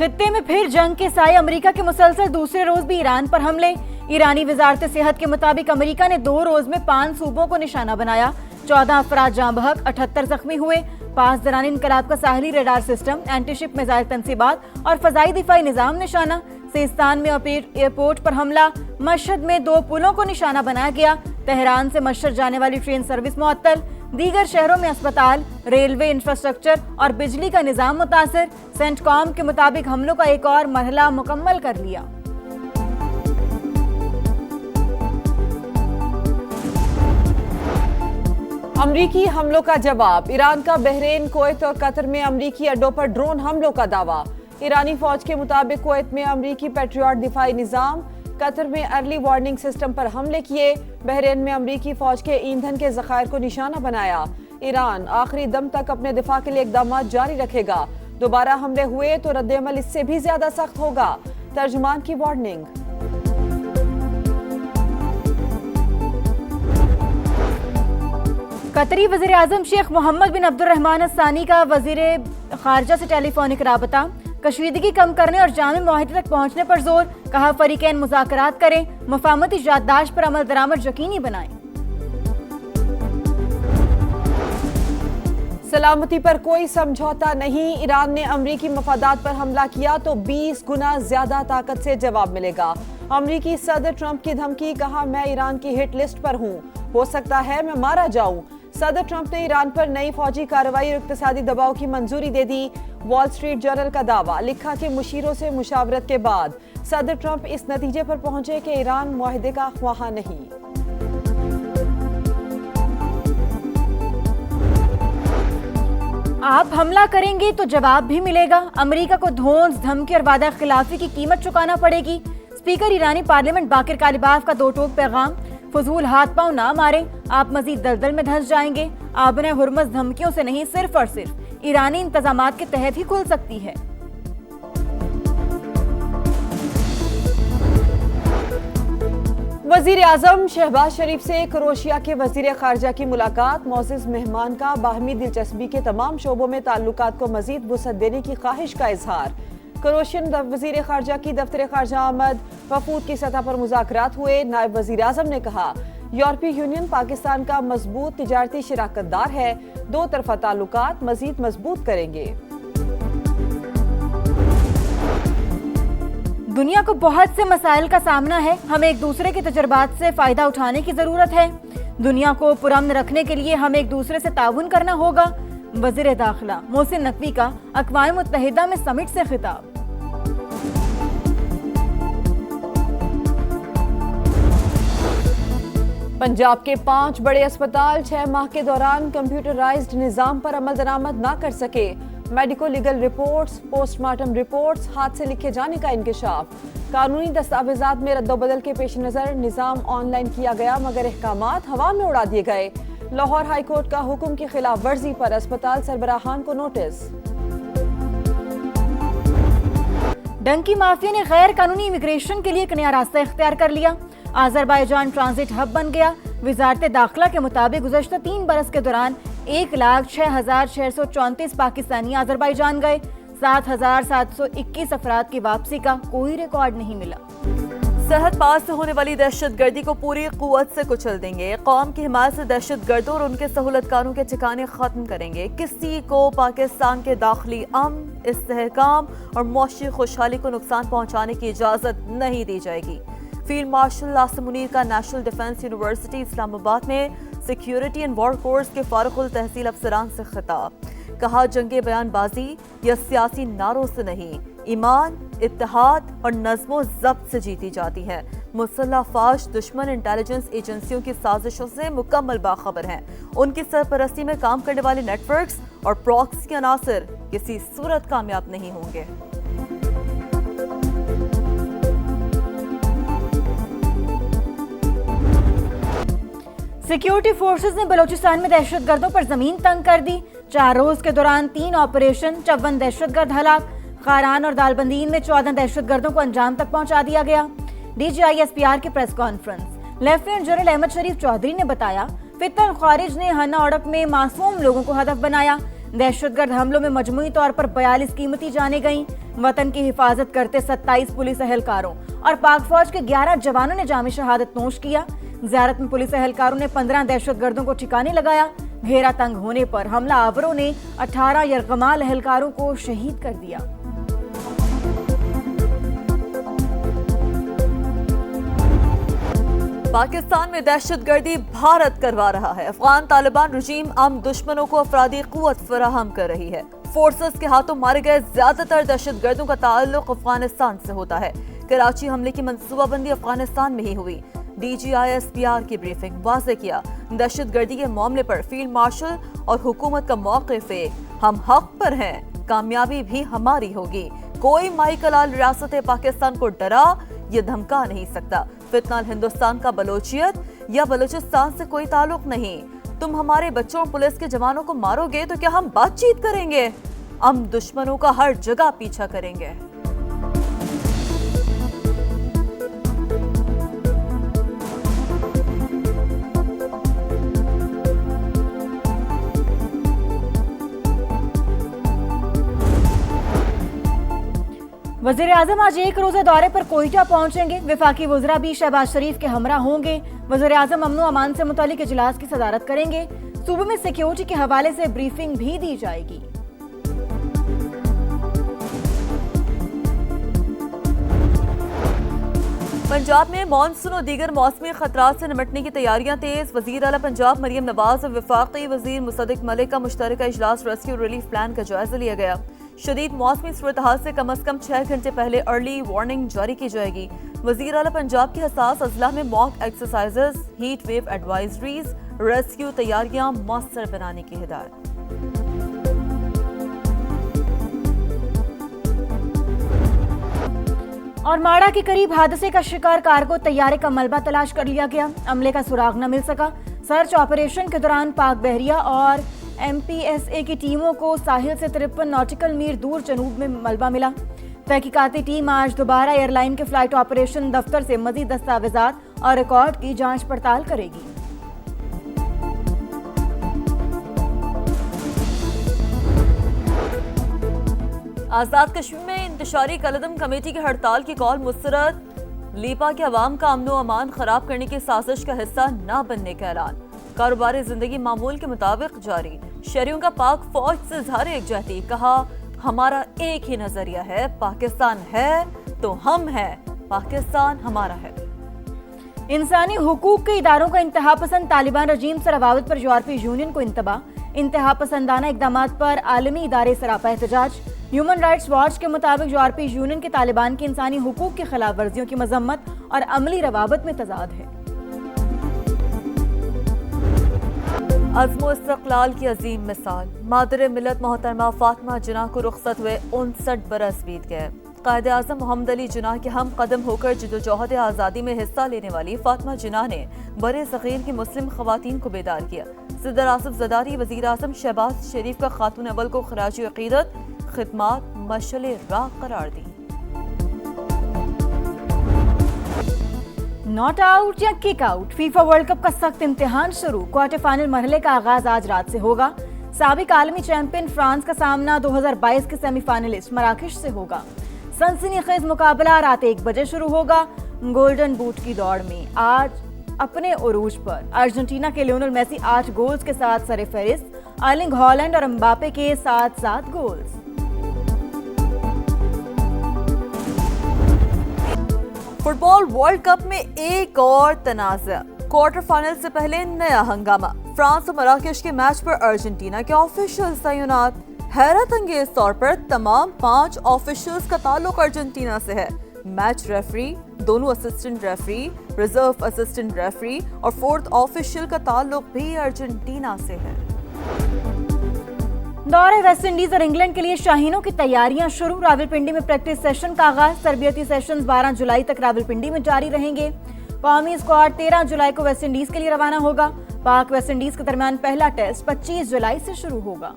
खित्ते में फिर जंग के साए, अमेरिका के मुसलसल दूसरे रोज भी ईरान पर हमले। ईरानी वजारत सेहत के मुताबिक अमेरिका ने 2 रोज में 5 सूबों को निशाना बनाया। 14 अफराद जाँ बहक, 78 जख्मी हुए। 5 दौरान इनकलाब का साहली रडार सिस्टम, एंटीशिप मिसाइल तनसीबात और फजाई दिफाई निजाम निशाना। सिस्तान में एयरपोर्ट पर हमला। मशहद में 2 पुलों को निशाना बनाया गया। तेहरान से मशहद जाने वाली ट्रेन सर्विस मुअत्तल। दीगर शहरों में अस्पताल, रेलवे इंफ्रास्ट्रक्चर और बिजली का निजाम मुतासर। सेंटकॉम के मुताबिक हमलों का एक और मरहला मुकम्मल कर लिया। अमरीकी हमलों का जवाब। ईरान का बहरीन, कुवैत और कतर में अमरीकी अड्डों पर ड्रोन हमलों का दावा। ईरानी फौज के मुताबिक कुवैत में अमरीकी पैट्रियट दिफाई निजाम, कतर में अर्ली वार्निंग सिस्टम पर हमले किए। बहरीन में अमरीकी फौज के ईंधन के जखायर को निशाना बनाया। ईरान आखिरी दम तक अपने दिफा के लिए इकदाम जारी रखेगा। दोबारा हमले हुए तो रद्देअमल इससे भी ज्यादा सख्त होगा, तर्जुमान की वार्निंग। कतरी वज़ीर आज़म शेख मोहम्मद बिन अब्दुर्रहमान अस-सानी का वज़ीर खारजा से टेलीफोनिक राबता। कशीदगी कम करने और जामे मुआहदे तक पहुंचने पर जोर। कहा फरीकैन मुज़ाकरात करें, मुफाहमती याददाश्त पर अमल दरामद यकीनी बनाएं। सलामती पर कोई समझौता नहीं। ईरान ने अमरीकी मफादात पर हमला किया तो 20 गुना ज्यादा ताकत से जवाब मिलेगा। अमरीकी सदर ट्रंप की धमकी। कहा मैं ईरान की हिट लिस्ट पर हूँ, हो सकता है मैं मारा जाऊं। सदर ट्रंप ने ईरान पर नई फौजी कार्रवाई और इक्तिसादी दबाव की मंजूरी दे दी। वॉल स्ट्रीट जर्नल का दावा। लिखा कि मुशीरों से मुशावरत के बाद सदर ट्रंप इस नतीजे पर पहुंचे कि ईरान मुआहदे का ख्वाह नहीं। आप हमला करेंगे तो जवाब भी मिलेगा। अमेरिका को धौंस, धमकी और वादा खिलाफी की कीमत चुकाना पड़ेगी। स्पीकर ईरानी पार्लियामेंट बाकिर कालिबाफ का 2 टोक पैगाम। फजूल हाथ पांव ना मारें, आप मजीद दलदल में धंस जाएंगे। आबने हुर्मस धमकियों से नहीं, सिर्फ और सिर्फ ईरानी इंतजामात के तहत ही खुल सकती है। वजीर आजम शहबाज शरीफ से क्रोएशिया के वजीर खारजा की मुलाकात। मौजिज मेहमान का बाहमी दिलचस्पी के तमाम शोबों में ताल्लुकात को मजीद वुसअत देने की ख्वाहिश का इजहार। क्रोएशियन वजीर खारजा की दफ्तर खारजा आमद। वफूद की सतह पर मुज़ाकरात हुए। नायब वजीर आजम ने कहा यूरोपीय यूनियन पाकिस्तान का मजबूत तिजारती शराकतदार है, 2 तरफा ताल्लुकात मजीद मजबूत करेंगे। दुनिया को बहुत से मसाइल का सामना है, हमें एक दूसरे के तजुर्बात से फायदा उठाने की जरूरत है। दुनिया को पुरअमन रखने के लिए हमें एक दूसरे से ताउन करना होगा। वज़ीर दाखिला मोहसिन नकवी का अक़वाम मुत्तहिदा में समिट से खिताब। पंजाब के 5 बड़े अस्पताल 6 माह के दौरान कंप्यूटराइज्ड निजाम पर अमल दरामद ना कर सके। Medico legal reports, postmortem reports हाथ से लिखे जाने का इंकशाफ। कानूनी दस्तावेजात में रद्दोबदल के पेश नजर निजाम ऑनलाइन किया गया मगर अहकामात हवा में उड़ा दिए गए। लाहौर हाई कोर्ट का हुक्म की खिलाफ वर्जी पर अस्पताल सरबराहान को नोटिस। डंकी माफिया ने गैर कानूनी इमिग्रेशन के लिए एक नया रास्ता इख्तियार कर लिया। आज़रबाईजान ट्रांजिट हब बन गया। वजारत दाखिला के मुताबिक गुज़श्ता 3 बरस के दौरान 1,06,634 पाकिस्तानी आज़रबाईजान गए। 7,721 अफराद की वापसी का कोई रिकॉर्ड नहीं मिला। सरहद पार से होने वाली दहशतगर्दी को पूरी कुव्वत से कुचल देंगे। कौम की हिमायत से दहशतगर्दों और उनके सहूलतकारों के ठिकाने खत्म करेंगे। किसी को पाकिस्तान के दाखिली अमन, इस्तेहकाम और मौशी खुशहाली को नुकसान पहुंचाने की इजाजत नहीं दी जाएगी। फील्ड मार्शल आसिम मुनीर का नेशनल डिफेंस यूनिवर्सिटी इस्लामाबाद में सिक्योरिटी एंड वॉर कोर्स के फारुकुल तहसील अफसरान से खिताब। कहा जंगे बयानबाजी या सियासी नारों से नहीं, ईमान, इत्तेहाद और नज़्मो ज़ब्त से जीती जाती है। मुसल्लह फाश दुश्मन इंटेलिजेंस एजेंसियों की साजिशों से मुकम्मल बाखबर हैं। उनकी सरपरस्ती में काम करने वाले नेटवर्क्स और प्रॉक्सी अनासर किसी सूरत कामयाब नहीं होंगे। सिक्योरिटी फोर्सेस ने बलूचिस्तान में दहशतगर्दों पर जमीन तंग कर दी। 4 रोज के दौरान 3 ऑपरेशन, 54 दहशतगर्द हलाक। खारान और दालबंदीन में 14 दहशतगर्दों को अंजाम तक पहुंचा दिया गया। DGISPR की press conference. Lieutenant general Ahmed Sharif Chaudhry ने बताया फितन खारिज ने हन्ना ओड़क में मासूम लोगों को हदफ बनाया। दहशतगर्द हमलों में मजमूई तौर पर 42 कीमती जाने गईं। वतन की हिफाजत करते 27 पुलिस एहलकारों और पाक फौज के 11 जवानों ने जामी शहादत नोश किया। ज़ियारत में पुलिस एहलकारों ने 15 दहशतगर्दों को ठिकाने लगाया। घेरा तंग होने पर हमलावरों ने 18 यरगमाल एहलकारों को शहीद कर दिया। पाकिस्तान में दहशतगर्दी भारत करवा रहा है। अफगान तालिबान रजीम आम दुश्मनों को अफरादी कुव्वत फराहम कर रही है। फोर्सेस के हाथों मारे गए ज्यादातर दहशतगर्दों का ताल्लुक अफगानिस्तान से होता है। कराची हमले की मंसूबाबंदी अफगानिस्तान में ही हुई। DGISPR की ब्रीफिंग वाज़ेह किया। दहशतगर्दी के मामले पर फील्ड मार्शल और हुकूमत का मौक़िफ़ एक, हम हक पर हैं, कामयाबी भी हमारी होगी। कोई माइकलाल रियासत पाकिस्तान को डरा ये धमका नहीं सकता। फितनाल हिंदुस्तान का बलोचियत या बलूचिस्तान से कोई ताल्लुक नहीं। तुम हमारे बच्चों और पुलिस के जवानों को मारोगे तो क्या हम बातचीत करेंगे? हम दुश्मनों का हर जगह पीछा करेंगे। वज़ीर-ए-आज़म आज एक रोज़ा दौरे पर कोयटा पहुंचेंगे। वफाकी वज़रा भी शहबाज शरीफ के हमरा होंगे। वज़ीर-ए-आज़म अमन व अमान से मुतालिक इजलास की सदारत करेंगे। सूबे में सिक्योरिटी के हवाले से ब्रीफिंग भी दी जाएगी। पंजाब में मानसून और दीगर मौसमी खतरात से निपटने की तैयारियां तेज। वज़ीर आला पंजाब मरियम नवाज और वफाकी वज़ीर मुसद्दिक मलिक का मुश्तरका इजलास रेस्क्यू रिलीफ प्लान का जायजा लिया गया। शदीद मौसमी सूरत-हाल से कम 6 घंटे पहले अर्ली वार्निंग जारी की जाएगी। वज़ीर आला पंजाब के हसास अजला में mock exercises, heat wave advisories, rescue तैयारियां मौसर बनाने की हिदायत। और माड़ा के करीब हादसे का शिकार कार्गो तैयारे का मलबा तलाश कर लिया गया। अमले का सुराग न मिल सका। सर्च ऑपरेशन के दौरान पाक बहरिया और MPSA की टीमों को साहिल से 53 नॉटिकल मील दूर जनूब में मलबा मिला। तहकीकाती टीम आज दोबारा एयरलाइन के फ्लाइट ऑपरेशन दफ्तर से मजीद दस्तावेजात और रिकॉर्ड की जांच पड़ताल करेगी। आजाद कश्मीर में इंतशारी कलदम कमेटी की हड़ताल की कॉल मुस्तरद। लीपा के अवाम का अमनो अमान खराब करने की साजिश का हिस्सा न बनने का ऐलान। कारोबारी जिंदगी मामूल के मुताबिक जारी। शहरियों का पाक फौज से इजहार एकजहती। कहा, हमारा एक ही नजरिया है, पाकिस्तान है तो हम हैं, पाकिस्तान हमारा है। इंसानी हुकूक के इदारों का इंतहा पसंद तालिबान रजीम से रवावत पर यूरोपीय यूनियन को इंतबा। इंतहा पसंदाना इकदामात पर आलमी इदारे सरापा एहतजाज। ह्यूमन राइट्स वॉच के मुताबिक यूरोपीय यूनियन के तालिबान की इंसानी हुकूक की खिलाफ वर्जियों की मजम्मत और अमली रवाबत में तजाद है। अज़्म इस्तक़लाल की अजीम मिसाल। मादर मिलत मोहतरमा फातिमा जिन्ना को रुखसत हुए 59 बरस बीत गए। कायदे आज़म मोहम्मद अली जिन्ना के हम कदम होकर जदोजहद आज़ादी में हिस्सा लेने वाली फातिमा जिन्ना ने बरे सग़ीर की मुस्लिम ख़वातीन को बेदार किया। सदर आसिफ ज़रदारी वज़ीर आज़म शहबाज शरीफ का खातून अव्वल को खराज अक़ीदत खिदमात मशअले राह करार दी। नॉट आउट या kick out, FIFA world cup का सख्त इम्तिहान शुरू। क्वार्टर फाइनल मरहले का आगाज आज रात से होगा। साबिक आलमी चैंपियन फ्रांस का सामना 2022 के सेमीफाइनलिस्ट मराकश से होगा। सनसनीखेज मुकाबला रात 1 बजे शुरू होगा। गोल्डन बूट की दौड़ में आज अपने उरूज पर अर्जेंटीना के लियोनेल मेसी 8 गोल्स के साथ सरफहरिस्त। अर्लिंग हॉलैंड और एम्बापे के 7 गोल्स। फुटबॉल वर्ल्ड कप में एक और तनाज़ा। क्वार्टर फाइनल से पहले नया हंगामा। फ्रांस और मराकश के मैच पर अर्जेंटीना के ऑफिशियल्स तैनात। हैरत अंगेज तौर पर तमाम 5 ऑफिशियल्स का ताल्लुक अर्जेंटीना से है। मैच रेफरी, दोनों assistant referee, reserve assistant referee और 4th ऑफिशियल का ताल्लुक भी अर्जेंटीना से है। दौरे वेस्ट इंडीज और इंग्लैंड के लिए शाहीनों की तैयारियां शुरू। रावलपिंडी में प्रैक्टिस सेशन का आगाज। तरबियती सेशंस 12 जुलाई तक रावलपिंडी में जारी रहेंगे। कौमी स्क्वाड 13 जुलाई को वेस्ट इंडीज के लिए रवाना होगा। पाक वेस्ट इंडीज के दरमियान पहला टेस्ट 25 जुलाई से शुरू होगा।